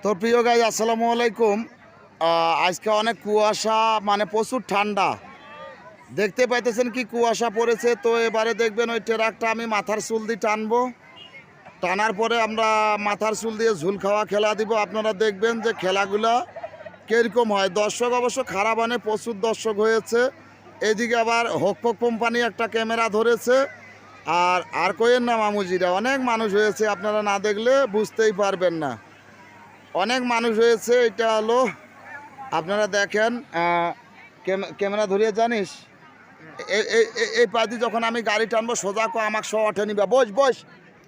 তো প্রিয় গাইজ আসসালামু আলাইকুম। আজকে অনেক কুয়াশা, মানে প্রচুর ঠান্ডা দেখতে পাইতেছেন কি কুয়াশা পড়েছে। তো এবারে দেখবেন ওই ট্রাকটা আমি মাথার চুল দিয়ে টানবো, টানার পরে আমরা মাথার চুল দিয়ে ঝুল খাওয়া খেলা দিব। আপনারা দেখবেন যে খেলাগুলা কীরকম হয়। দর্শক অবশ্য খারাপ, মানে প্রচুর দর্শক হয়েছে। এদিকে আবার হকপক কোম্পানি একটা ক্যামেরা ধরেছে। আর কইেন না মামুজিরা, অনেক মানুষ হয়েছে, আপনারা না দেখলে বুঝতেই পারবেন না। অনেক মানুষ হয়েছে। এটা হলো আপনারা দেখেন, ক্যামেরা ধরিয়ে জানিস এই পাদি যখন আমি গাড়ি টানবো সোজা কো আমাকে সহ ওঠে নিবা। বস বস,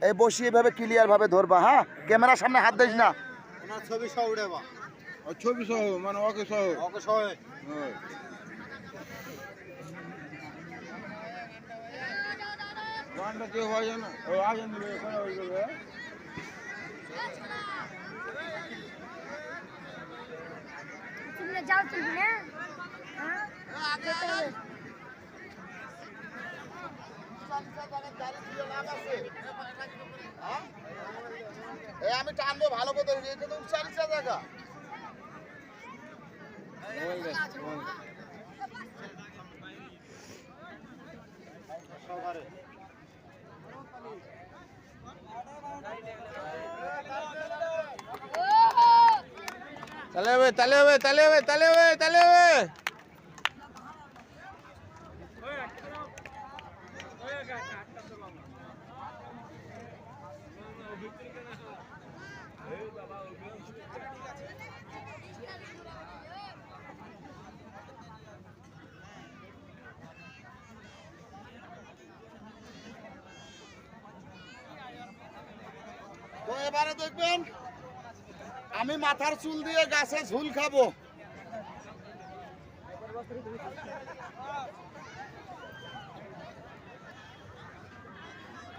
এই বসি এভাবে ক্লিয়ারভাবে ধরবা। হ্যাঁ, ক্যামেরার সামনে হাত দিস না। ছবি সহ উঠেবা, ছবি সহ মানে ওকে সহ ওকে সহ। ওয়ানটা কেউ হয় না, ও আগে নিবে এখানে ওই করবে। तुमने जाओ तुमने हाँ আমি টানবো ভালো করে, এটা তো উচ্চারিত জায়গা। তালে হবে তালে হবে তালে হবে তালে হবে তালে হবে। তো এবারে দেখবেন আমি মাথার চুল দিয়ে গাছে ঝুল খাবো।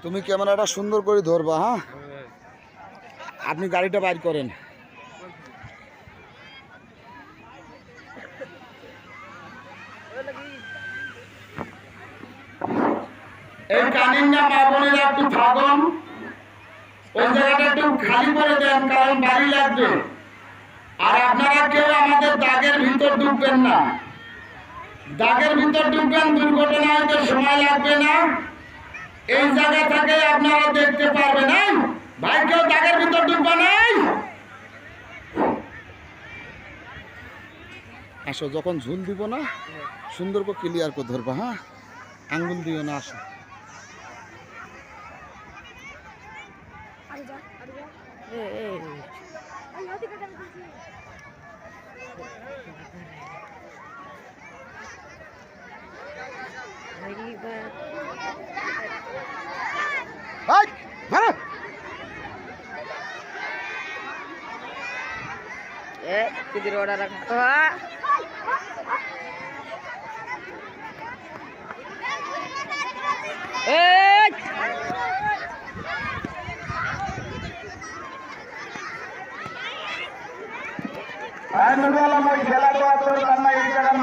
তুমি ক্যামেরাটা সুন্দর করে ধরবা। হ্যাঁ, আপনি গাড়িটা বাইর করেন। এই কানিন্না মা বোনেরা একটু ভাগন, ওই জায়গাটা একটু খালি করে দেন, কারণ বাড়ি লাগবে। আর আপনারা কেউ আমাদের দাগের ভিতর ঢুকবেন না। দাগের ভিতর ঢুকবেন, দুর্ঘটনা হইতে সময় লাগবে না। এই জায়গা থেকে আপনারা দেখতে পারবেন। ভাই, কেউ দাগের ভিতর ঢুকবে নাই। আসো, যখন ঝুল দিব না সুন্দর করে ক্লিয়ার করে ধরবা। হ্যাঁ, আঙ্গুল দিও না। আসো, किधर ऑर्डर रखा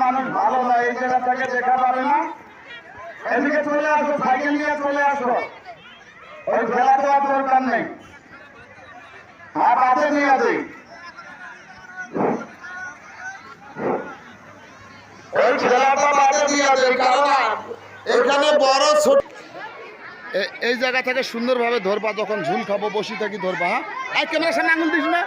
মানুষ ভালো না, এই জায়গা থেকে দেখা পাবে না। এদিকে চলে আসো, সাইকেল নিয়ে চলে আসো। ওই খেলা দেওয়ার দরকার নেই। হ্যাঁ, বাদে নিয়ে যাই। এই খেলাটা বাদে নিয়ে যাই, কারণ এখানে বড় ছোট। এই জায়গা থেকে সুন্দরভাবে ধরবা, যখন ঝুল খাবো বসি থাকি ধরবা। হ্যাঁ, ক্যামেরার সামনে আঙুল দিস না।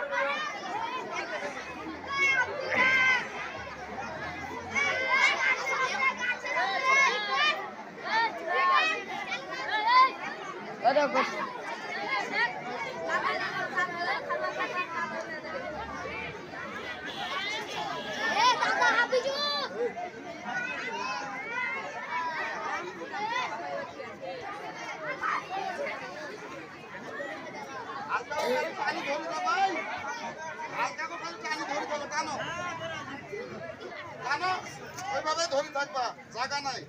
ওইভাবে ধরে থাকবা, জায়গা নাই।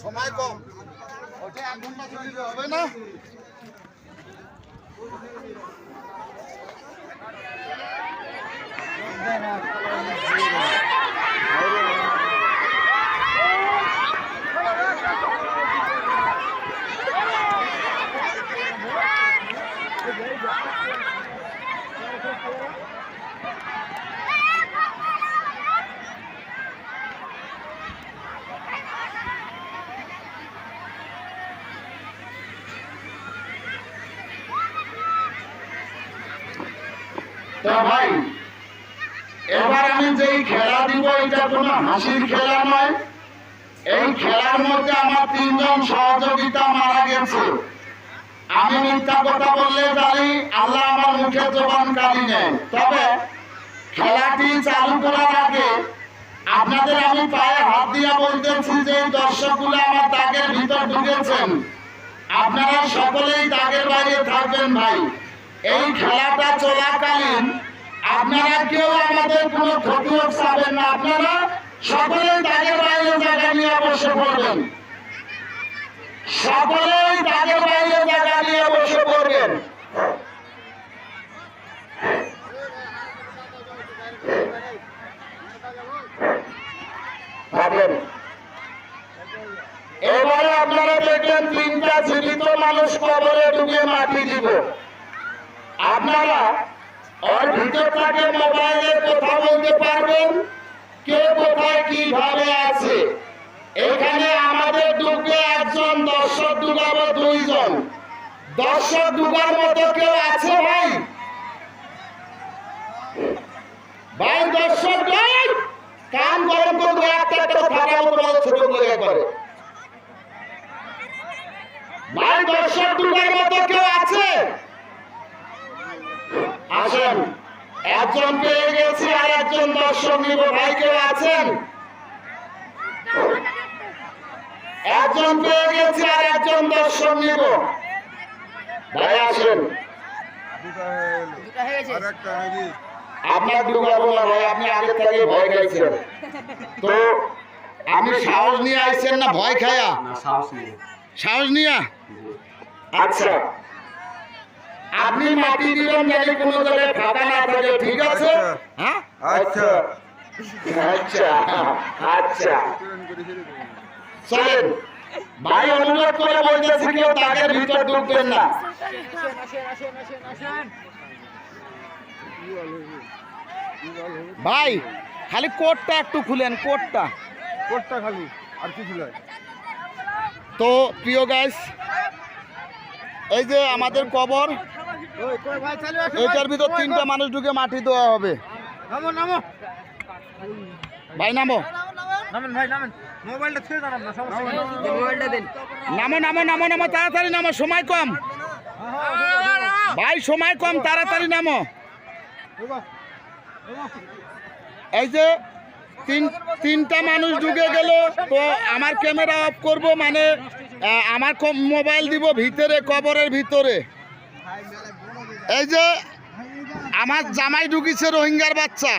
সময় কম, ওটা 1 ঘন্টা চলবে, হবে না? তো ভাই, এবার আমি যেই খেলা দিব এটা কোনো হাসির খেলা নয়। এই খেলার মধ্যে আমার 3 জন সহযোগিতা মারা গেছে। আমি মিথ্যা কথা বললে জানি, আল্লাহ আমার মুখে জবান কালি নেয়। তবে খেলাটি চালু করার আগে আপনাদের আমি পায়ে হাত দিয়ে বলতেছি যে দর্শকগুলো আমার দাগের ভিতর ঢুকেছেন, আপনারা সকলেই দাগের বাইরে থাকবেন ভাই। এই খেলাটা চলাকালীন আপনারা কেউ আমাদের কোনো ক্ষতি হোক চাবেন না, আপনারা সকলেই দাগের বাইরে জায়গা নিয়ে বসে পড়বেন, সকলেই দাগের বাইরে জায়গা নিয়ে বসে পড়বেন। এবারে আপনারা দেখবেন 3টা জীবিত মানুষ কবরে ডুবে মাটি দিব। আপনারা ওর ভিতর থেকে মোবাইলে কথা বলতে পারবেন, কে কোথায় কিভাবে আছে। এখানে আমাদের ডুববে 1 জন, দর্শক ডুবাবো 2 জন। দর্শক ডুবার মতো কেউ আছে ভাই? ভাই দর্শক ভাই কান গরম করবো, একটা থাকা মতো ছোট করে করে। ভাই দর্শক ডুবার মতো কেউ আছে? আসেন, 1 জন পেয়ে গেছি, আর 1 জন দর্শক নিব। ভাই কেউ আছেন? 1 জন পেয়ে গেছি, আর 1 জন দর্শক নিব। ভাই আসেন। দুটা হয়ে গেছে। আপনার ডুবাবো না ভাই, আপনি আগে থেকে ভয় খাইছেন। তো আমি সাহস নিয়ে আইছেন না ভয় খায়া? সাহস নিয়া? আচ্ছা, আপনি মাটি দিবেন যাতে কোনো জায়গায় ফাঁকা না থাকে, ঠিক আছে? হ্যাঁ, আচ্ছা আচ্ছা আচ্ছা, চলেন ভাই। অনুরোধ করে বলতেছি কেউ দাগের ভিতর ঢুকবেন না। ভাই খালি কোটটা একটু খুলেন, কোটটা খালি আর কিছু নয়। তো প্রিয় গাইস, এই যে আমাদের কবর, এইটার ভিতর 3টা মানুষ ঢুকে মাটি দেওয়া হবে। নামো নামো ভাই নামো, নামেন ভাই নামেন, মোবাইলটা ছেড়ে দাঁড়ান না, সমস্যা নেই। মোবাইলটা দেন। নামো নামো নামো নামো, তাড়াতাড়ি নামো, সময় কম ভাই, সময় কম, তাড়াতাড়ি নামো। এই যে 3টা মানুষ ঢুকে গেল, তো আমার ক্যামেরা অফ করব, মানে আমার মোবাইল দিব ভিতরে, কবরের ভিতরে। এই যে আমার জামাই ঢুকিছে রোহিঙ্গার বাচ্চা।